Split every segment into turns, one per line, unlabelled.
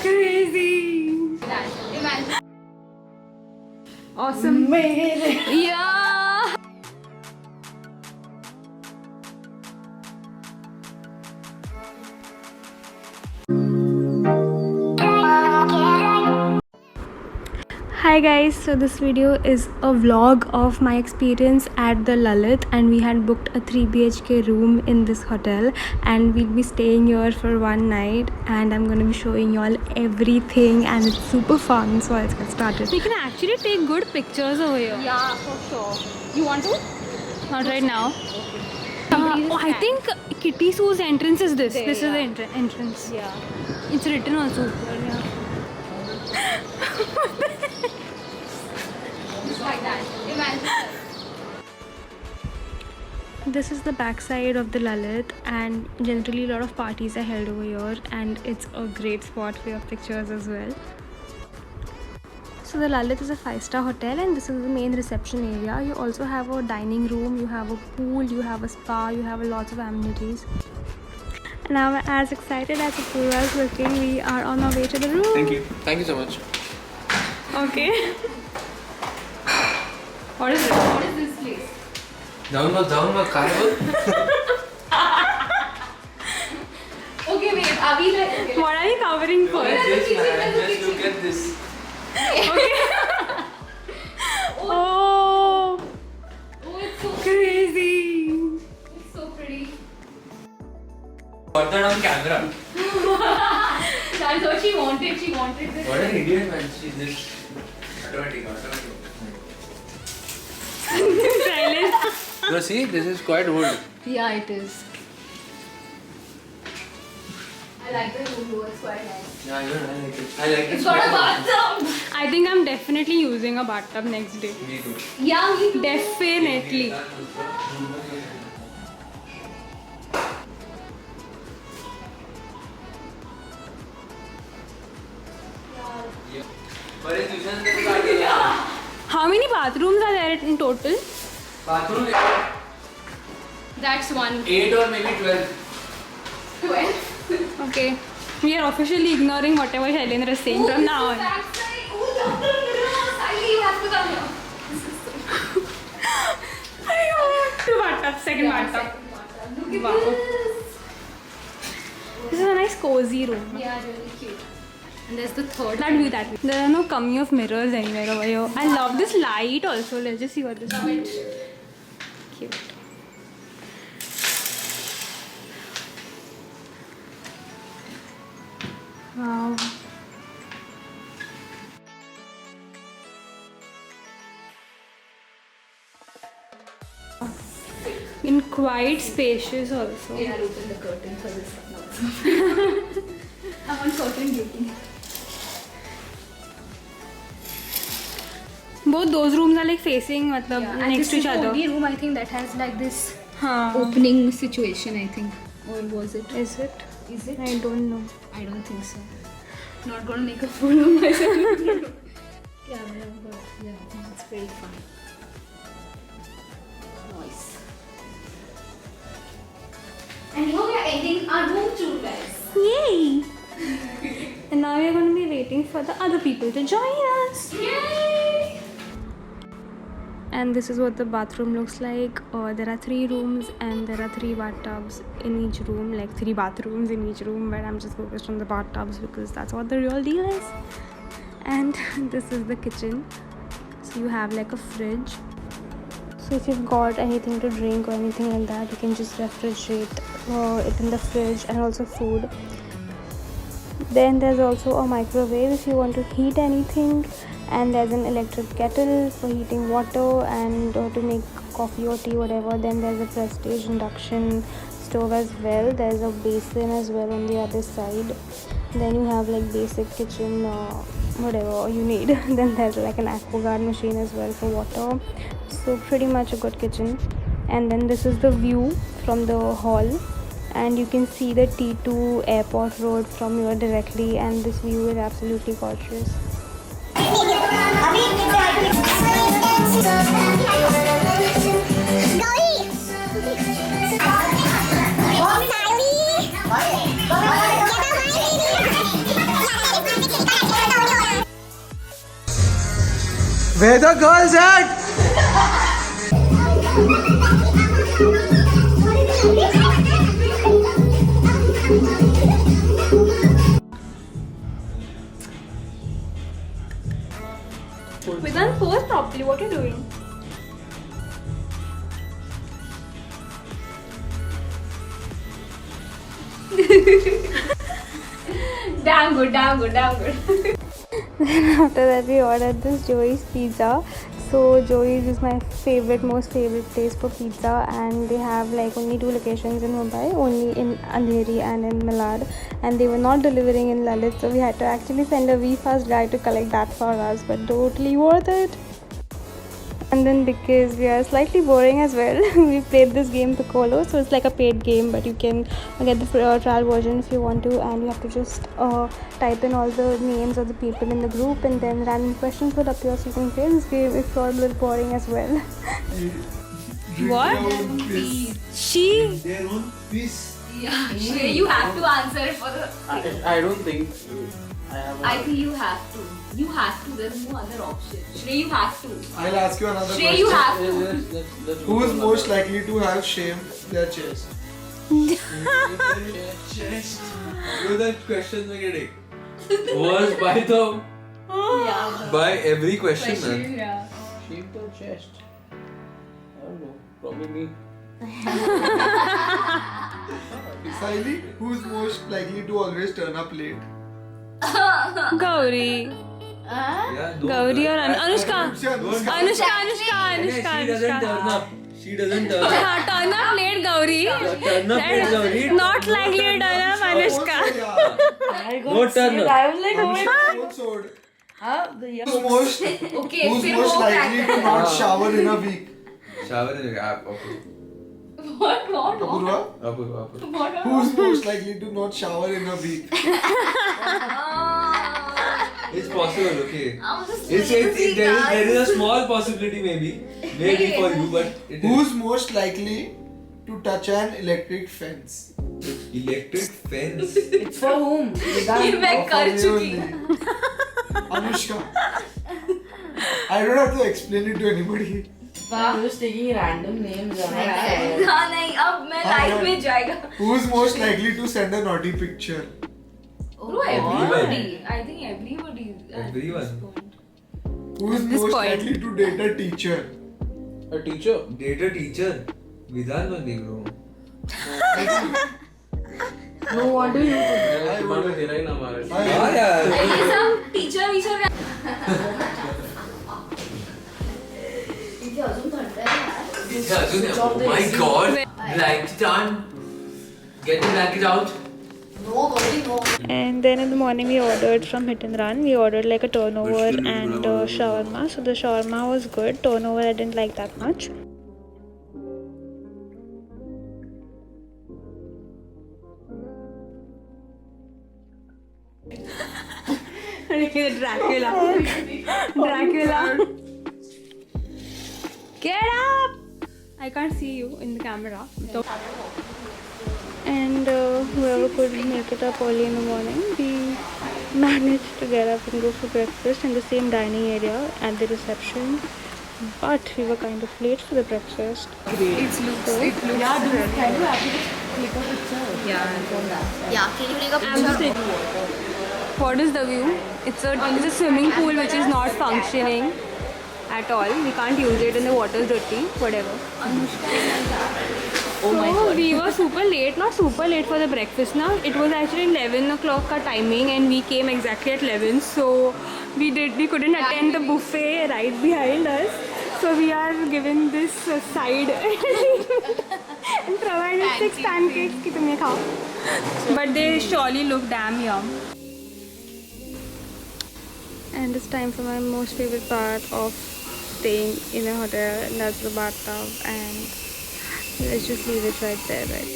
Crazy. Awesome. Yeah. Hi guys, so this video is a vlog of my experience at the Lalit, and we had booked a 3 BHK room in this hotel and we'll be staying here for one night, and I'm going to be showing you all everything and it's super fun. So let's get started. We can actually take good pictures over here.
Yeah, for sure. You want to?
Not right now. I think Kitty Sue's entrance is this.
There,
This
yeah.
is the entrance.
Yeah.
It's written also. Yeah.
Like that. Imagine.
This is the backside of the Lalit, and generally a lot of parties are held over here, and it's a great spot for your pictures as well. So the Lalit is a 5-star hotel, and this is the main reception area. You also have a dining room, you have a pool, you have a spa, you have lots of amenities. And I'm as excited as Apurva is looking. We are on our way to the room.
Thank you. Thank you so much.
Okay. What is it?
What is this place?
Down, carnival.
Okay, wait. Are we like? Okay.
What are you covering for?
Just look at this.
Oh,
Oh, it's so
crazy.
It's so pretty.
Got that on camera.
That's what she wanted. She wanted this.
What an idiot, man. She just automatic.
Silence.
No, see, this is quite old.
Yeah, it is. I like the room though. It's quite nice.
Yeah, I like it. I like it.
It's got a bathtub.
I think I'm definitely using a bathtub next day.
Me too.
Yeah, me too.
Definitely. How many bathrooms are there in total?
Bathroom
That's one.
8 or maybe 12.
12.
Okay. We are officially ignoring whatever Shailendra is saying from now on.
Backside. Oh, look, the mirror. Sally, you have to come here.
Two bathtubs, second
Yeah,
bathtub.
second bathtub. Look at
Wow.
this.
This is a nice cozy room.
Yeah, really cute. And there's the third.
That view, that view. There are no kami of mirrors anywhere over here. I love this light also. Let's just see what this is. Cute. Wow. In quite spacious also.
Yeah, I'll open the curtain for this one also. I want curtain beauty.
Both those rooms are like facing matlab,
And
next
this
to
is
each
the
other.
only room I think that has like this
Haan.
opening situation, I think. Or was it?
Is it?
Is it?
I don't know.
I don't think so. Not gonna make a fool of myself. Yeah, but yeah, I think it's very fun. Nice. And now we are ending our room tour, guys.
Yay! And now we are going to be waiting for the other people to join us.
Yay!
And this is what the bathroom looks like. There are 3 rooms and there are 3 bathtubs in each room, like 3 bathrooms in each room, but I'm just focused on the bathtubs because that's what the real deal is. And this is the kitchen. So you have like a fridge. So if you've got anything to drink or anything like that, you can just refrigerate it in the fridge, and also food. Then there's also a microwave if you want to heat anything, and there's an electric kettle for heating water and to make coffee or tea, whatever. Then there's a Prestige induction stove as well. There's a basin as well on the other side. Then you have like basic kitchen whatever you need. Then there's like an AquaGuard machine as well for water. So pretty much a good kitchen. And then this is the view from the hall, and you can see the T2 airport road from here directly, and this view is absolutely gorgeous.
Where the girls at?
We can't pose properly. What are you doing?
Damn good, damn good, damn good.
After that, we ordered this Joey's pizza. So Joey's is my most favorite place for pizza, and they have like only 2 locations in Mumbai, only in Andheri and in Malad, and they were not delivering in Lalit, so we had to actually send a VFast guy to collect that for us, but totally worth it. And then because we are slightly boring as well, we played this game Piccolo. So it's like a paid game, but you can get the trial version if you want to, and you have to just type in all the names of the people in the group, and then random questions will appear, so you can play this game if you're a little boring as well. What? She?
Their own piece.
Yeah, Shrey, you have to answer it for the.
I don't think I have.
I think you have to. You have to. There's no other option. Shrey, you have to.
I'll ask you another
Shrey, you
question.
have to.
Who is most likely to have shame their chest?
Chest. You that question we're getting was by the
Yeah.
by every question,
Question,
man.
yeah.
Shame the chest. I don't know. Probably me.
Siley, who's most likely to always turn up late?
Gauri.
Yeah.
Gauri or Anushka?
Anushka.
Anushka.
She doesn't turn up. She doesn't turn up.
Yeah, turn up late, Gauri.
Turn up is Gauri.
Not likely to turn up, Anushka.
No turn up.
I was like, oh my god.
Who's sword?
The
Okay,
Who's
फिर
most
वो
likely to
crack
not shower in a week?
Shower in the app. Okay.
What?
Apurva?
Apurva.
Who's most likely to not shower in a week?
It's possible, okay.
I'm just
There is a small possibility maybe for you, but it is
Who's most likely to touch an electric fence?
electric fence.
It's for whom?
ये मैं कर
For
चुकी
you
हूँ.
only. Anushka. I don't have to explain it to anybody.
I'm just taking random names.
हाँ नहीं अब मैं life में जाएगा.
Who's most likely to send a naughty picture?
Bro, everybody. I think everybody. at
Everyone.
this point.
Who's
At this
most
point.
likely to date a teacher?
A teacher. Date a teacher. Vidhan bandi bro.
No, what do you do?
तुम्हारा तेरा ही नाम आ रहा है.
I-
हाँ यार.
ये सब teacher वीचर का. इथे अजून थंड आहे यार.
Oh my god. Blanket on. Get the blanket out.
No, Gauri, no.
And then in the morning we ordered from Hit and Run. We ordered like a turnover and shawarma. So the shawarma was good. Turnover I didn't like that much. Dracula. Get up! I can't see you in the camera. And whoever could make it up early in the morning, we managed to get up and go for breakfast in the same dining area at the reception. But we were kind of late for the breakfast.
Yeah, dude, can you actually click a picture?
Yeah, can you take a
I'm just taking What is the view? It's a swimming pool which is not functioning at all. We can't use it and the water is dirty. Whatever.
Oh my
So
god.
we were super late, not super late for the breakfast now. It was actually 11 o'clock ka timing and we came exactly at 11. So we couldn't attend the buffet right behind us. So we are given this side and provided 6 pancakes ki tum ye khao. But they surely look damn yum. And it's time for my most favorite part of staying in a hotel, and that's the bathtub. And let's just leave it right there, right?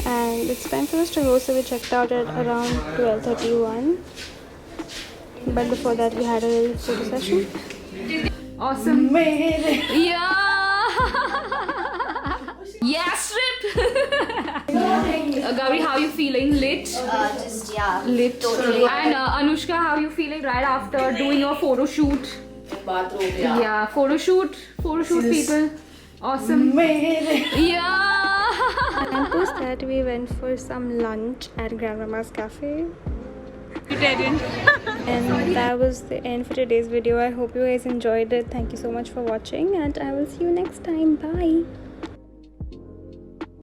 And it's time for us to go, so we checked out at around 12:31. But before that, we had a little photo session.
Awesome. Yeah. Yes, Rip. Gauri, how you feeling? Lit?
Just yeah.
Lit.
Totally.
And Anushka, how you feeling right after doing your photo shoot?
Bathroom,
Yeah, photo shoot people. Awesome. Yeah.
And post that, we went for some lunch at Grandmama's Cafe. And that was the end for today's video. I hope you guys enjoyed it. Thank you so much for watching, and I will see you next time. Bye.